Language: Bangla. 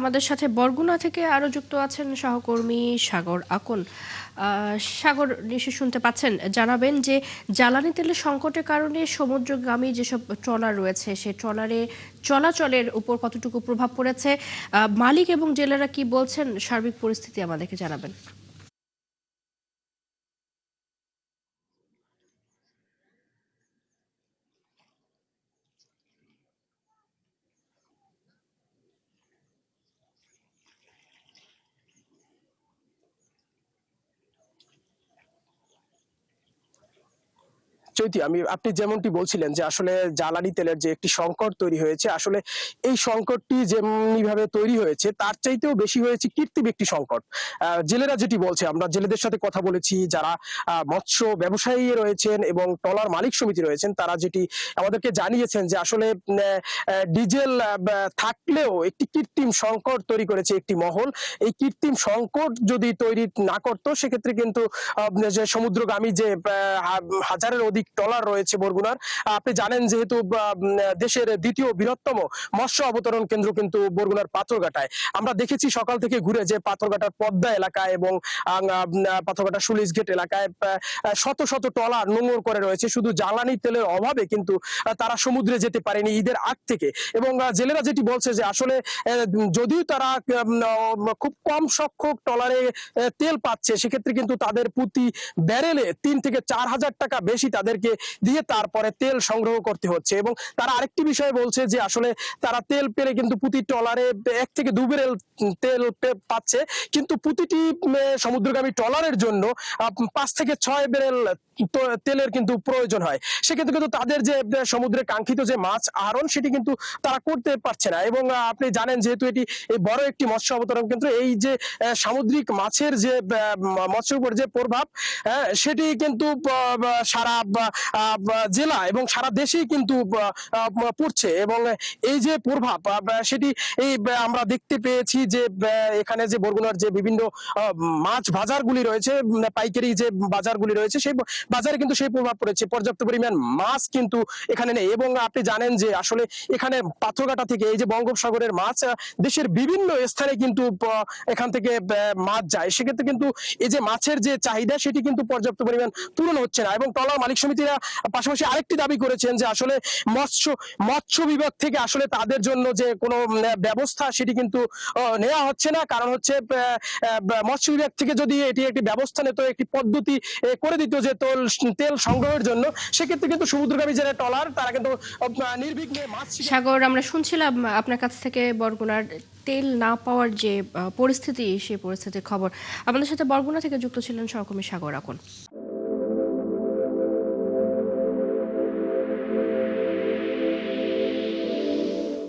আমাদের সাথে বরগুনা থেকে আরো যুক্ত আছেন সহকর্মী সাগর আকন। সাগর, নিশ্চয় শুনতে পাচ্ছেন, জানাবেন যে জ্বালানি তেলের সংকটের কারণে সমুদ্রগামী যেসব ট্রলার রয়েছে সে ট্রলারে চলাচলের উপর কতটুকু প্রভাব পড়েছে, মালিক এবং জেলেরা কি বলছেন, সার্বিক পরিস্থিতি আমাদেরকে জানাবেন। চৈতি, আপনি যেমনটি বলছিলেন যে আসলে জ্বালানি তেলের যে একটি সংকট তৈরি হয়েছে, আসলে এই সংকটটি যেমনি ভাবে তৈরি হয়েছে তার চাইতেও বেশি হয়েছে কৃত্রিম একটি সংকট। জেলেরা যেটি বলছে, আমরা জেলেদের সাথে কথা বলেছি, যারা মৎস্য ব্যবসায়ী রয়েছেন এবং ট্রলার মালিক সমিতি রয়েছেন, তারা যেটি আমাদেরকে জানিয়েছেন যে আসলে ডিজেল থাকলেও একটি কৃত্রিম সংকট তৈরি করেছে একটি মহল। এই কৃত্রিম সংকট যদি তৈরি না করতো সেক্ষেত্রে কিন্তু যে সমুদ্রগামী যে হাজারের অধিক ট্রলার রয়েছে বরগুনার, আপনি জানেন যেহেতু দেশের দ্বিতীয় বৃহত্তম মৎস্য অবতরণ কেন্দ্র কিন্তু বরগুনার পাথরঘাটায়। আমরা দেখেছি সকাল থেকে ঘুরে যে পাথরঘাটার পদ্মা এলাকায় এবং পাথরঘাটা সুলিশ গেট এলাকায় শত শত ট্রলার নোঙর করে রয়েছে। শুধু জ্বালানি তেলের অভাবে কিন্তু তারা সমুদ্রে যেতে পারেনি ঈদের আগ থেকে। এবং জেলেরা যেটি বলছে যে আসলে যদিও তারা খুব কম সংখ্যক ট্রলারে তেল পাচ্ছে, সেক্ষেত্রে কিন্তু তাদের প্রতি ব্যারেলে 3 থেকে 4 হাজার টাকা বেশি তাদেরকে দিয়ে তারপরে তেল সংগ্রহ করতে হচ্ছে। এবং তারা আরেকটি বিষয় বলছে যে আসলে তারা তেল পেলে কিন্তু প্রতি ট্রলারে 1 থেকে 2 ব্যারেল তেল পাচ্ছে, কিন্তু প্রতিটি সমুদ্রগামী ট্রলারের জন্য 5 থেকে 6 ব্যারেল তেলের কিন্তু প্রয়োজন হয়। সেক্ষেত্রে কিন্তু তাদের যে সমুদ্রে কাঙ্ক্ষিত যে মাছ আহরণ সেটি কিন্তু তারা করতে পারছে না। এবং আপনি জানেন যেহেতু এটি এই বড় একটি মৎস্য অবতরণ কেন্দ্র, এই যে সামুদ্রিক মাছের যে মৎস্যের উপর যে প্রভাব, সেটি কিন্তু সারা জেলা এবং সারা দেশেই কিন্তু পড়ছে। এবং এই যে প্রভাব সেটি এই আমরা দেখতে পেয়েছি যে এখানে যে বরগুনার যে বিভিন্ন মাছ বাজারগুলি রয়েছে, পাইকারি যে বাজারগুলি রয়েছে, সেই বাজারে কিন্তু সেই প্রভাব পড়েছে। পর্যাপ্ত পরিমাণ মাছ কিন্তু এখানে নেই। এবং আপনি জানেন যে আসলে এখানে পাথরঘাটা থেকে এই যে বঙ্গোপসাগরের মাছ দেশের বিভিন্ন স্থানে কিন্তু এখান থেকে মাছ যায়। সেক্ষেত্রে কিন্তু এই যে মাছের যে চাহিদা সেটি কিন্তু পর্যাপ্ত পরিমাণ পূরণ হচ্ছে না। এবং ট্রলার মালিক সমিতিরা পাশাপাশি আরেকটি দাবি করেছেন যে আসলে মৎস্য বিভাগ থেকে আসলে তাদের জন্য যে কোনো ব্যবস্থা সেটি কিন্তু নেওয়া হচ্ছে না। কারণ হচ্ছে মৎস্য বিভাগ থেকে যদি এটি একটি ব্যবস্থা নিত, একটি পদ্ধতি করে দিত যে তেল সংগ্রহের জন্য, সেক্ষেত্রে কিন্তু সমুদ্রগামী যারা ট্রলার তারা কিন্তু নির্বিঘ্নে মাছ। সাগর, আমরা শুনছিলাম আপনার কাছ থেকে বরগুনার তেল না পাওয়ার যে পরিস্থিতি, সেই পরিস্থিতির খবর। আমাদের সাথে বরগুনা থেকে যুক্ত ছিলেন সহকর্মী সাগর আকন।